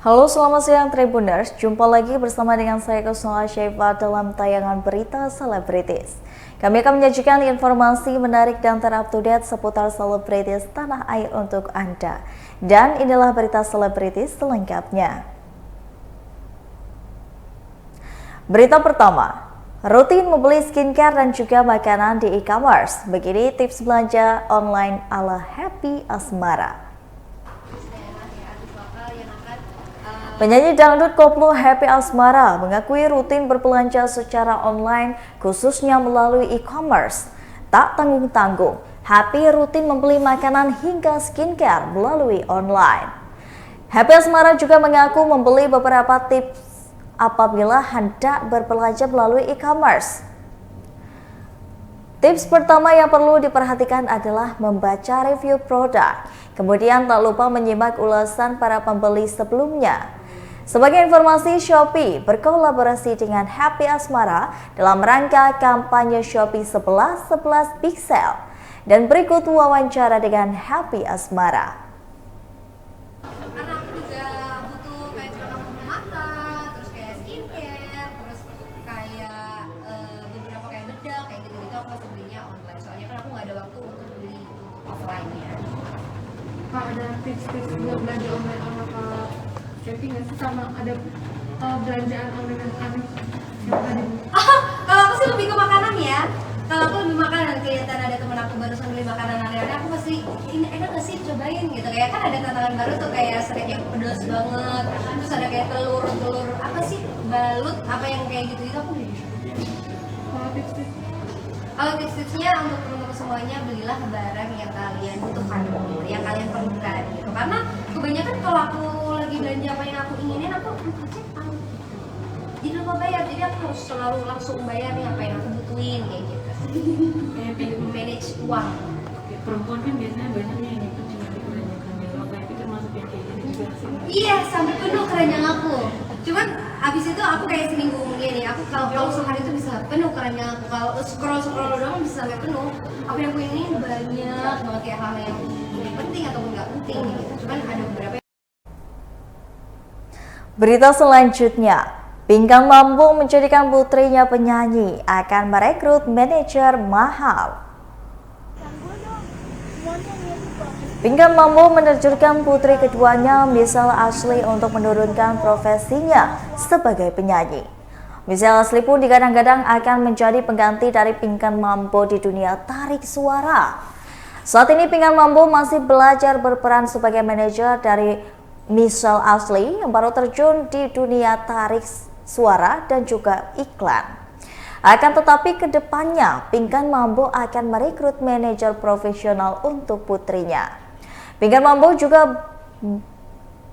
Halo, selamat siang Tribuners. Jumpa lagi bersama dengan saya Kusnala Syifa dalam tayangan berita selebritis. Kami akan menyajikan informasi menarik dan terupdate seputar selebritis tanah air untuk Anda. Dan inilah berita selebritis selengkapnya. Berita pertama, rutin membeli skincare dan juga makanan di e-commerce. Begini tips belanja online ala Happy Asmara. Penyanyi dangdut koplo Happy Asmara mengakui rutin berbelanja secara online khususnya melalui e-commerce. Tak tanggung-tanggung, Happy rutin membeli makanan hingga skincare melalui online. Happy Asmara juga mengaku membeli beberapa tips apabila hendak berbelanja melalui e-commerce. Tips pertama yang perlu diperhatikan adalah membaca review produk, kemudian tak lupa menyimak ulasan para pembeli sebelumnya. Sebagai informasi, Shopee berkolaborasi dengan Happy Asmara dalam rangka kampanye Shopee 11-11 Pixel. Dan berikut wawancara dengan Happy Asmara. Karena aku juga butuh kayak celana mata, terus kayak skincare, terus kayak beberapa kayak bedak, kayak gitu-gitu aku langsung belinya online. Soalnya kan aku nggak ada waktu untuk beli offline-nya. Kak, ada tips-tips buat belanja online sama Kak Shopee nggak sih, sama ada belanjaan online yang aneh yang tadi? Kalau aku sih lebih ke makanan ya. Kalau aku lebih makanan, kelihatan ada temen aku barusan beli makanan aneh-aneh, aku pasti ini enak nggak sih cobain gitu. Kayak kan ada tantangan baru tuh kayak steak yang pedas banget, terus ada kayak telur apa sih balut apa yang kayak gitu itu aku beli. Kalau tips-tips Kalau tips-tipsnya untuk semuanya, belilah barang yang kalian butuhkan dulu, yang kalian perlukan gitu. Karena kebanyakan kalau aku lagi belanja apa yang aku inginin, aku check out. Jadi lupa bayar, jadi aku harus selalu langsung bayar nih apa yang aku butuhin kayak gitu. kayak Manage uang. perempuan kan biasanya banyaknya yang ikut cuma di keranjang kalau kayak itu termasuk yang kayak gini juga sih. Iya, sampai penuh keranjang aku. Cuman abis itu aku kayak seminggu gini, aku kalau sehari itu bisa penuh keranjang aku. Kalau scroll doang bisa sampai penuh. Apa yang aku ini banyak banget kayak hal yang penting ataupun nggak penting gitu. Cuman ada beberapa. Berita selanjutnya, Pinkan Mambo menjadikan putrinya penyanyi akan merekrut manajer mahal. Pinkan Mambo menerjunkan putri keduanya, Michelle Ashley, untuk menurunkan profesinya sebagai penyanyi. Michelle Ashley pun digadang-gadang akan menjadi pengganti dari Pinkan Mambo di dunia tarik suara. Saat ini Pinkan Mambo masih belajar berperan sebagai manajer dari Michelle Ashley yang baru terjun di dunia tarik suara dan juga iklan. Akan tetapi kedepannya Pinkan Mambo akan merekrut manajer profesional untuk putrinya. Pinkan Mambo juga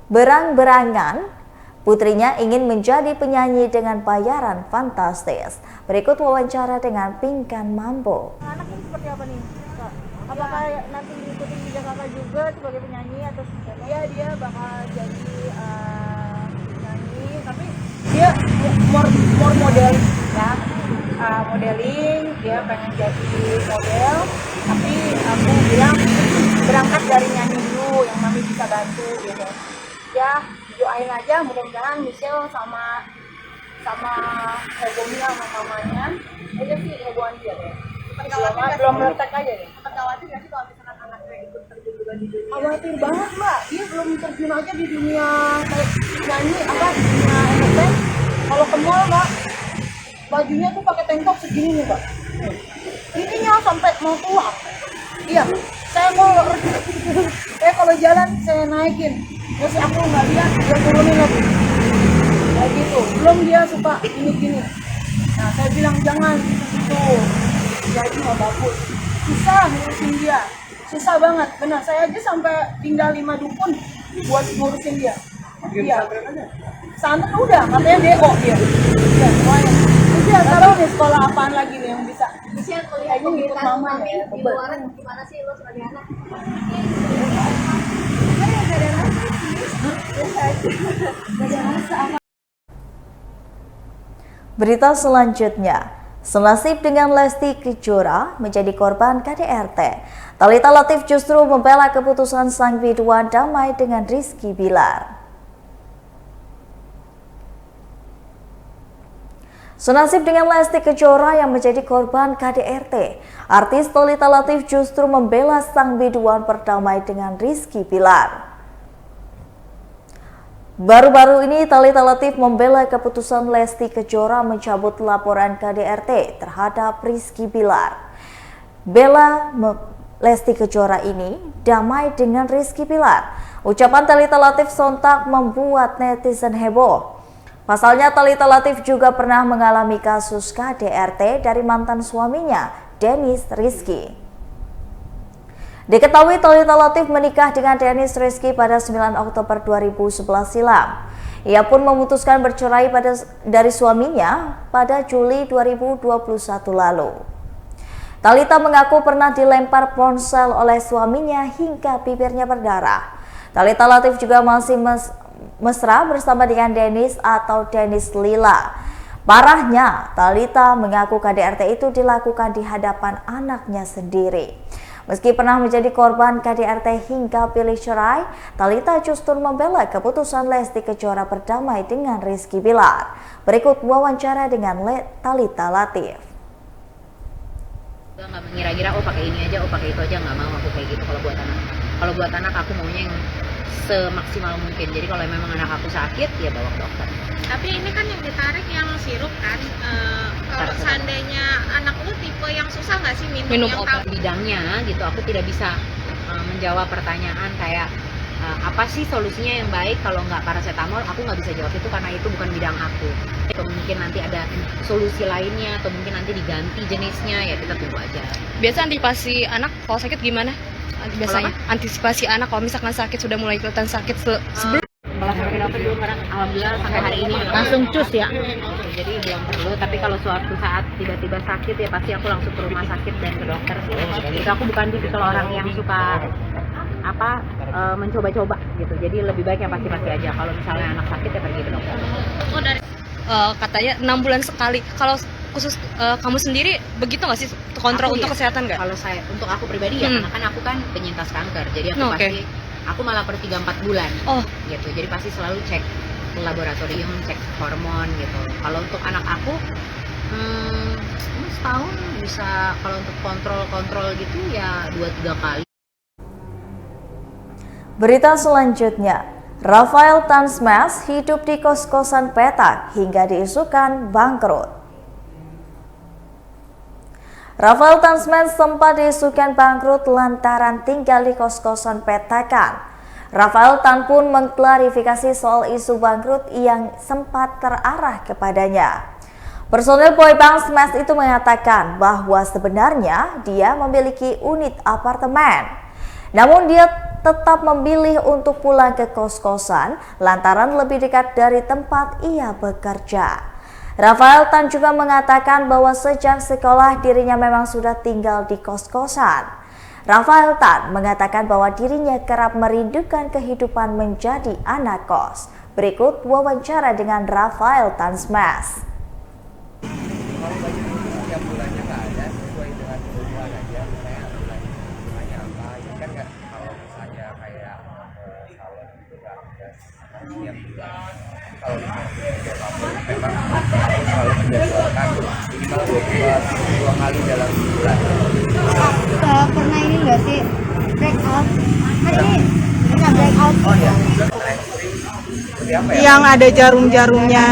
berang-berangan putrinya ingin menjadi penyanyi dengan bayaran fantastis. Berikut wawancara dengan Pinkan Mambo. Anaknya seperti apa nih, Kak? Apakah nanti ngikutin jejak Kakak juga sebagai penyanyi atau seperti apa? Iya, dia bakal jadi penyanyi, tapi dia more modeling ya. Modeling, dia pengen jadi model, tapi aku bilang berangkat dari nyanyi dulu yang kami bisa bantu gitu. Ya, doain aja mudah-mudahan Michelle sama hebohnya sama mamanya aja sih, hebohan dia deh. Belum meletak aja deh. Sempat khawatir nggak sih kalau misalkan anaknya ikut terjun juga di dunia? Khawatir banget mbak, dia belum terjun aja di dunia kayak nyanyi apa di dunia entertain. Kalau ke mall mbak, bajunya tuh pakai tank top segini nih mbak. Ininya sampai mau keluar. Iya, saya kalau jalan saya naikin, terus aku nggak lihat dia turunin lagi. Kayak gitu, belum dia suka gini. Nah saya bilang jangan gitu, jadi nggak bagus. Susah ngurusin dia, susah banget. Benar, saya aja sampai tinggal 5 dukun buat ngurusin dia. Iya. Pesantren udah, katanya DO dia. Iya, semuanya. Udah, tahu nih sekolah apaan lagi nih yang bisa. Michelle, kuliah Ikut mama ya. di luaran gimana sih lo sebagai anak? Berita selanjutnya, senasib dengan Lesti Kejora menjadi korban KDRT. Thalita Latief justru membela keputusan sang biduan damai dengan Rizky Bilar. Senasib dengan Lesti Kejora yang menjadi korban KDRT, artis Thalita Latief justru membela sang biduan berdamai dengan Rizky Bilar. Baru-baru ini Thalita Latief membela keputusan Lesti Kejora mencabut laporan KDRT terhadap Rizky Bilar. Lesti Kejora ini damai dengan Rizky Bilar. Ucapan Thalita Latief sontak membuat netizen heboh. Pasalnya Thalita Latief juga pernah mengalami kasus KDRT dari mantan suaminya, Dennis Rizky. Diketahui Thalita Latief menikah dengan Dennis Rizky pada 9 Oktober 2011 silam. Ia pun memutuskan bercerai dari suaminya pada Juli 2021 lalu. Thalita mengaku pernah dilempar ponsel oleh suaminya hingga bibirnya berdarah. Thalita Latief juga masih mesra bersama dengan Dennis atau Dennis Lila. Parahnya, Thalita mengaku KDRT itu dilakukan di hadapan anaknya sendiri. Meski pernah menjadi korban KDRT hingga pilih cerai, Thalita justru membela keputusan Lesti Kejora berdamai dengan Rizky Bilar. Berikut wawancara dengan Thalita Latief. Nggak mengira-gira, oh pakai ini aja, oh pakai itu aja, nggak mau aku kayak gitu. Kalau buat anak aku maunya yang semaksimal mungkin. Jadi kalau memang anak aku sakit, ya bawa ke dokter. Tapi ini kan yang ditarik yang sirup kan. Kalau seandainya anak lu tipe yang susah nggak sih minum yang obat bidangnya gitu, aku tidak bisa menjawab pertanyaan kayak apa sih solusinya yang baik kalau nggak paracetamol. Aku nggak bisa jawab itu karena itu bukan bidang aku. Atau mungkin nanti ada solusi lainnya, atau mungkin nanti diganti jenisnya, ya kita tunggu aja. Biasa antisipasi anak kalau sakit gimana? Biasanya antisipasi anak kalau misalkan sakit, sudah mulai kelihatan sakit sebelum kalau sampai dokter dulu, karena alhamdulillah sampai hari ini langsung cus ya. Jadi belum perlu, tapi kalau suatu saat tiba-tiba sakit ya pasti aku langsung ke rumah sakit dan ke dokter sih. Jadi aku bukan tipikal orang yang suka mencoba-coba gitu. Jadi lebih baik yang pasti-pasti aja. Kalau misalnya anak sakit ya pergi ke dokter. oh dari katanya 6 bulan sekali. Kalau khusus kamu sendiri begitu nggak sih kontrol Aku untuk ya, kesehatan nggak? Kalau untuk aku pribadi ya, karena kan aku kan penyintas kanker, jadi aku pasti aku malah per 3-4 bulan gitu. Jadi pasti selalu cek laboratorium, cek hormon gitu. Kalau untuk anak aku setahun bisa, kalau untuk kontrol gitu ya 2-3 kali. Berita selanjutnya, Rafael Tansmas hidup di kos-kosan petak hingga diisukan bangkrut. Rafael Tansman sempat diisukan bangkrut lantaran tinggal di kos-kosan petakan. Rafael Tan pun mengklarifikasi soal isu bangkrut yang sempat terarah kepadanya. Personel boyband Smash itu mengatakan bahwa sebenarnya dia memiliki unit apartemen. Namun dia tetap memilih untuk pulang ke kos-kosan lantaran lebih dekat dari tempat ia bekerja. Rafael Tan juga mengatakan bahwa sejak sekolah dirinya memang sudah tinggal di kos-kosan. Rafael Tan mengatakan bahwa dirinya kerap merindukan kehidupan menjadi anak kos. Berikut wawancara dengan Rafael Tan Smash. Kalau baju tiap bulannya nggak ada, sesuai dengan kebutuhan aja. Misalnya bulannya apa, ini kan nggak, kalau misalnya kayak salon gitu nggak ada setiap bulan. Kalau misalnya memang selalu menjadwalkan minimal 2 kali dalam bulan. Pernah ini nggak sih break out? Kan ini pernah break out. Oh ya, seperti apa ya? Yang ada jarum-jarumnya,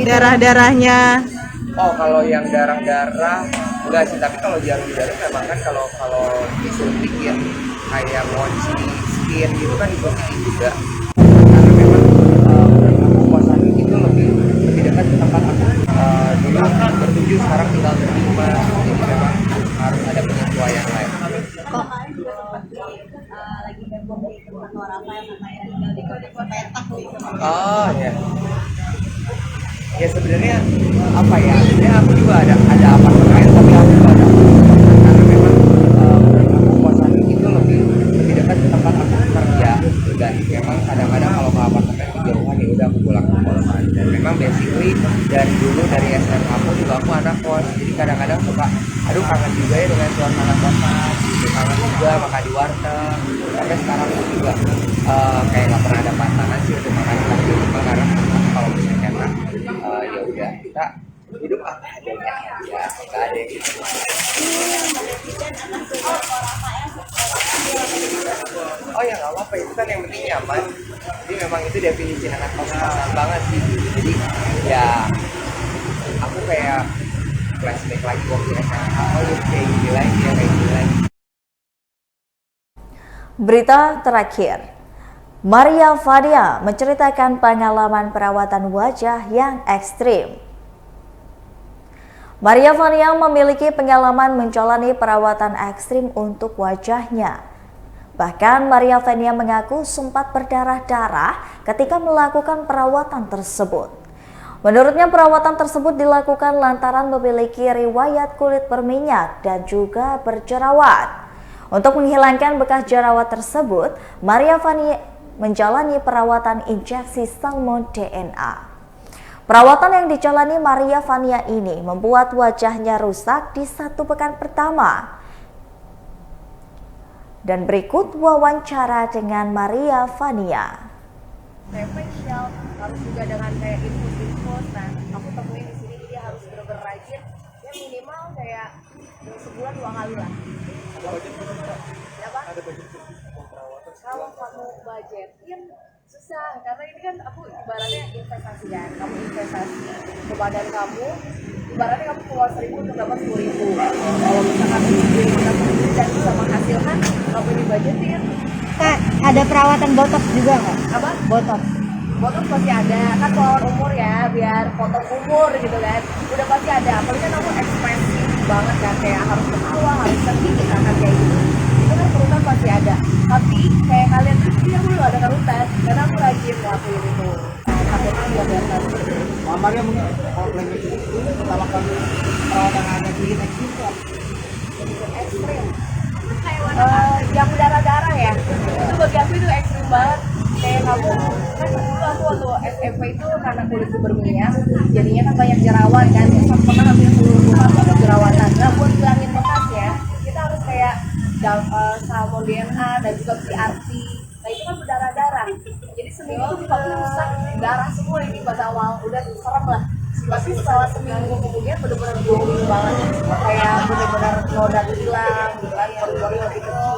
darah-darahnya. Oh, kalau yang darah-darah enggak sih, tapi kalau jarum-jarum memang kan kalau disuntikin kayak mochi skin gitu kan disuntikin juga. Karena memang puasan itu lebih dekat ke tempat aku dulu bertujuh, sekarang tinggal berlima, jadi memang harus ada penyesuaian lain. Oh ya. Ya sebenarnya apa ya? Sebenarnya aku juga ada apartemen, tapi aku juga ada apartemen karena memang aku puasan itu lebih dekat ke tempat aku kerja, dan memang kadang-kadang kalau ke apartemen kejauhan ya udah aku pulang ke kosan. Dan memang basically dari dulu dari SMA aku juga aku anak kos, jadi kadang-kadang suka aduh kangen juga ya dengan suasana kosan, kangen juga makan di warteg. Sampai sekarang aku juga kayak nggak pernah ada pantangan sih untuk makan di warteg, karena kalau misalnya ya udah kita hidup apa adanya ya, nggak ada yang gitu. Oh ya nggak apa-apa, itu kan yang penting nyaman. Jadi memang itu definisi anak kos-kosan banget sih. Jadi ya aku kayak flashback lagi waktu SMA. Oh ya kayak gini lagi ya, kayak gini lagi. Berita terakhir, Maria Vania menceritakan pengalaman perawatan wajah yang ekstrim. Maria Vania memiliki pengalaman menjalani perawatan ekstrim untuk wajahnya. Bahkan Maria Vania mengaku sempat berdarah-darah ketika melakukan perawatan tersebut. Menurutnya perawatan tersebut dilakukan lantaran memiliki riwayat kulit berminyak dan juga berjerawat. Untuk menghilangkan bekas jerawat tersebut, Maria Vania menjalani perawatan injeksi salmon DNA. Perawatan yang dijalani Maria Vania ini membuat wajahnya rusak di 1 pekan pertama. Dan berikut wawancara dengan Maria Vania. Kayak facial, harus juga dengan kayak infus. Nah, aku temuin di sini dia harus bener-bener rajin. Ya minimal kayak sebulan 2 kali lah. Kalau kamu budgetin susah, karena ini kan aku ibaratnya investasi kan. Kamu investasi ke badan kamu, ibaratnya kamu keluar 1.000 untuk dapat 10.000. Kalau misalkan dan bisa menghasilkan, kamu ini budgetin. Kak, ada perawatan botox juga nggak? Apa? Botox pasti ada, kan lawan umur ya, biar potong umur gitu kan. Udah pasti ada, apalagi kan aku ekspresif banget kan, kayak harus ketawa, harus sedih, misalkan kayak gitu. Itu kan kerutan pasti ada, tapi kayak kalian tuh aku belum ada kerutan, karena aku rajin ngelakuin itu. Takutnya juga biasa. Maria mungkin kalau lagi pertama kali perawatan ada sedikit ekstrim kok. Sedikit ekstrim. Yang berdarah-darah ya, itu bagi aku itu ekstrim banget. Kayak kamu, kan dulu aku waktu SMP itu karena kulitku berminyak, jadinya kan banyak jerawat kan, pernah hampir seluruh rumah ada jerawatan. Nah buat hilangin bekasnya, kita harus kayak salmon DNA dan juga PRP. Nah itu kan berdarah-darah, jadi seminggu tuh muka tuh rusak, darah semua ini pas awal, udah serem lah. Tapi setelah seminggu kemudian benar-benar glowing banget, kayak benar-benar noda hilang, gitu kan, pori-pori lebih kecil.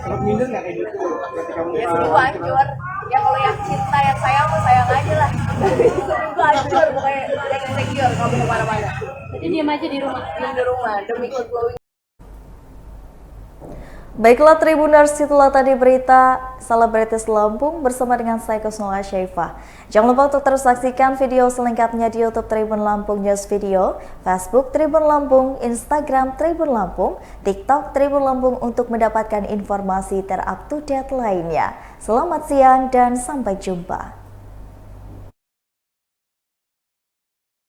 Kalau minder nggak kayak gitu? Ketika kamu Ya seminggu hancur. Ya kalau yang cinta, yang sayang, mah sayang aja lah. Seminggu hancur, pokoknya yang insecure kamu kemana-mana. Jadi diam aja di rumah. Diam di rumah, demi ikut glowing. Baiklah Tribuners, itulah tadi berita selebritis Lampung bersama dengan saya Kusnula Syaifah. Jangan lupa untuk terus saksikan video selengkapnya di YouTube Tribun Lampung News Video, Facebook Tribun Lampung, Instagram Tribun Lampung, TikTok Tribun Lampung untuk mendapatkan informasi terupdate lainnya. Selamat siang dan sampai jumpa.